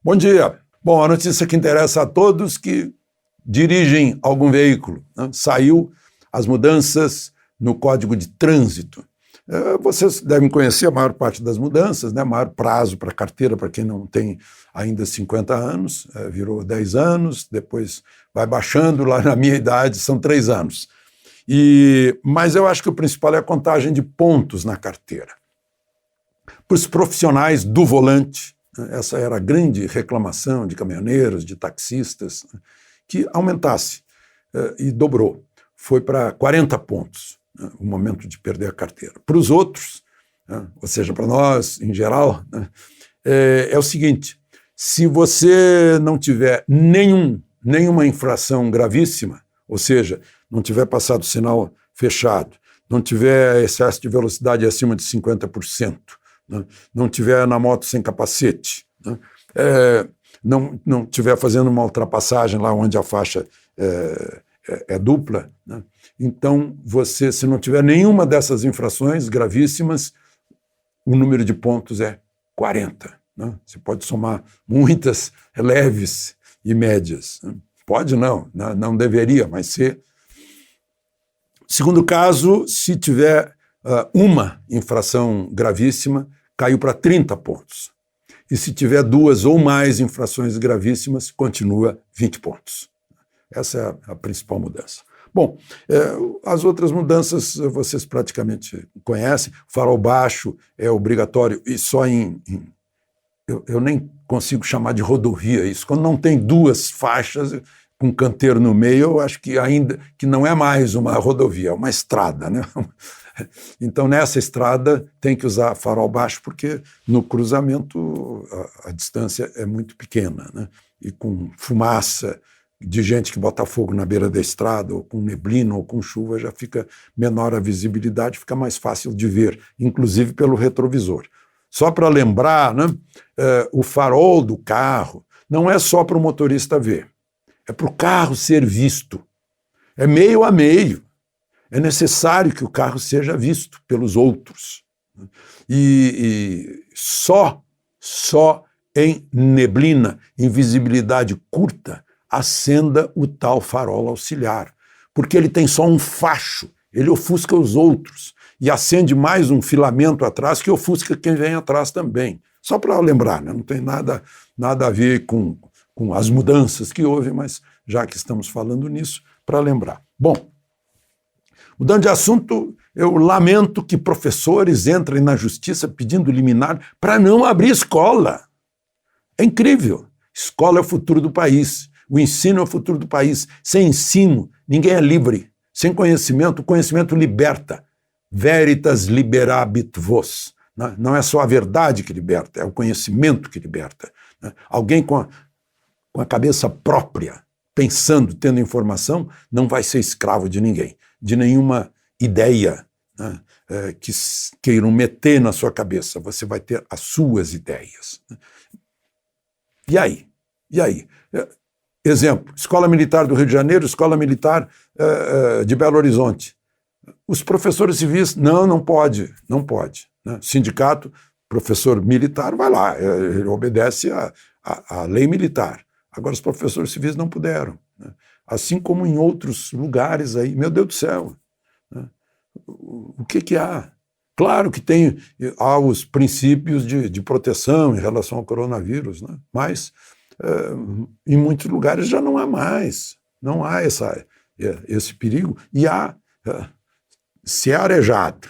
Bom dia. Bom, a notícia que interessa a todos que dirigem algum veículo, né? Saiu as mudanças no Código de Trânsito. Vocês devem conhecer a maior parte das mudanças, né? Maior prazo para carteira para quem não tem ainda 50 anos, virou 10 anos, depois vai baixando, lá na minha idade são 3 anos. Mas eu acho que o principal é a contagem de pontos na carteira. Para os profissionais do volante, essa era a grande reclamação de caminhoneiros, de taxistas, que aumentasse, e dobrou. Foi para 40 pontos, o momento de perder a carteira. Para os outros, ou seja, para nós, em geral, é o seguinte: se você não tiver nenhuma infração gravíssima, ou seja, não tiver passado o sinal fechado, não tiver excesso de velocidade acima de 50%, não tiver na moto sem capacete, não tiver fazendo uma ultrapassagem lá onde a faixa é dupla, então você, se não tiver nenhuma dessas infrações gravíssimas, o número de pontos é 40. Você pode somar muitas leves e médias. Pode não deveria, mas ser. Segundo caso, se tiver uma infração gravíssima, caiu para 30 pontos. E se tiver 2 ou mais infrações gravíssimas, continua 20 pontos. Essa é a principal mudança. Bom, as outras mudanças vocês praticamente conhecem. Farol baixo é obrigatório e só eu nem consigo chamar de rodovia isso. Quando não tem 2 faixas com canteiro no meio, eu acho que ainda que não é mais uma rodovia, é uma estrada, né? Então, nessa estrada, tem que usar farol baixo, porque no cruzamento a distância é muito pequena, né? E com fumaça de gente que bota fogo na beira da estrada, ou com neblina, ou com chuva, já fica menor a visibilidade, fica mais fácil de ver, inclusive pelo retrovisor. Só para lembrar, né, o farol do carro não é só para o motorista ver, é para o carro ser visto. É meio a meio. É necessário que o carro seja visto pelos outros. E só em neblina, em visibilidade curta, acenda o tal farol auxiliar. Porque ele tem só um facho, ele ofusca os outros. E acende mais um filamento atrás que ofusca quem vem atrás também. Só para lembrar, né? Não tem nada a ver com as mudanças que houve, mas já que estamos falando nisso, para lembrar. Bom, mudando de assunto, eu lamento que professores entrem na justiça pedindo liminar para não abrir escola. É incrível. Escola é o futuro do país. O ensino é o futuro do país. Sem ensino, ninguém é livre. Sem conhecimento, o conhecimento liberta. Veritas liberabit vos. Não é só a verdade que liberta, é o conhecimento que liberta. Alguém com a cabeça própria, pensando, tendo informação, não vai ser escravo de ninguém, de nenhuma ideia, né, que queiram meter na sua cabeça. Você vai ter as suas ideias. E aí? Exemplo, Escola Militar do Rio de Janeiro, Escola Militar de Belo Horizonte. Os professores civis, não pode. Né? Sindicato, professor militar, vai lá, ele obedece à lei militar. Agora, os professores civis não puderam, né? Assim como em outros lugares aí. Meu Deus do céu, né? O que há? Claro que há os princípios de proteção em relação ao coronavírus, né? Mas em muitos lugares já não há mais. Não há esse perigo. E se é arejado,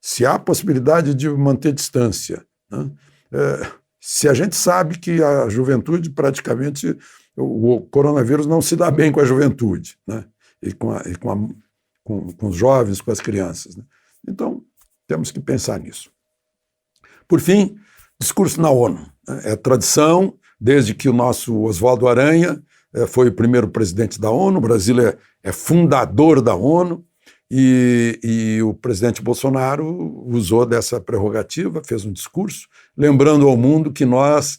se há possibilidade de manter distância, né? Se a gente sabe que a juventude praticamente, o coronavírus não se dá bem com a juventude, né? E com os jovens, com as crianças, né? Então, temos que pensar nisso. Por fim, discurso na ONU. É tradição, desde que o nosso Oswaldo Aranha foi o primeiro presidente da ONU, o Brasil é fundador da ONU, e o presidente Bolsonaro usou dessa prerrogativa, fez um discurso, lembrando ao mundo que nós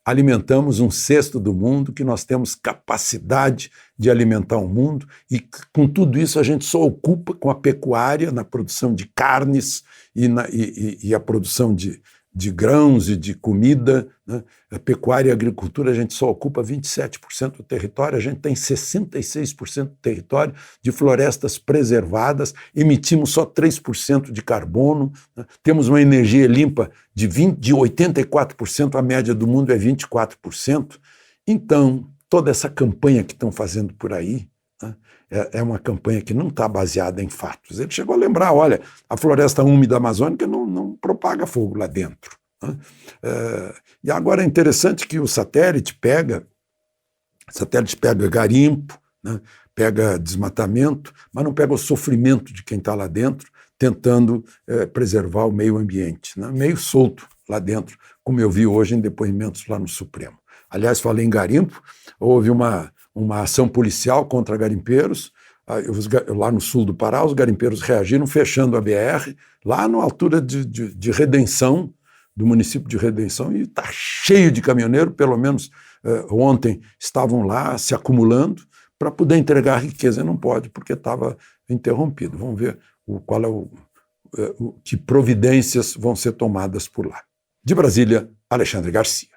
alimentamos 1/6 do mundo, que nós temos capacidade de alimentar o mundo, e com tudo isso a gente só ocupa com a pecuária, na produção de carnes e a produção de de grãos e de comida, né? A pecuária e a agricultura, a gente só ocupa 27% do território, a gente tem 66% do território de florestas preservadas, emitimos só 3% de carbono, né? Temos uma energia limpa de 84%, a média do mundo é 24%. Então, toda essa campanha que estão fazendo por aí, né, é uma campanha que não está baseada em fatos. Ele chegou a lembrar, olha, a floresta úmida amazônica não propaga fogo lá dentro. Né? E agora é interessante que o satélite pega garimpo, né, pega desmatamento, mas não pega o sofrimento de quem está lá dentro, tentando preservar o meio ambiente, né, meio solto lá dentro, como eu vi hoje em depoimentos lá no Supremo. Aliás, falei em garimpo, houve uma ação policial contra garimpeiros, lá no sul do Pará, os garimpeiros reagiram fechando a BR, lá na altura de Redenção, do município de Redenção, e está cheio de caminhoneiro, pelo menos ontem estavam lá se acumulando para poder entregar a riqueza, e não pode, porque estava interrompido. Vamos ver que providências vão ser tomadas por lá. De Brasília, Alexandre Garcia.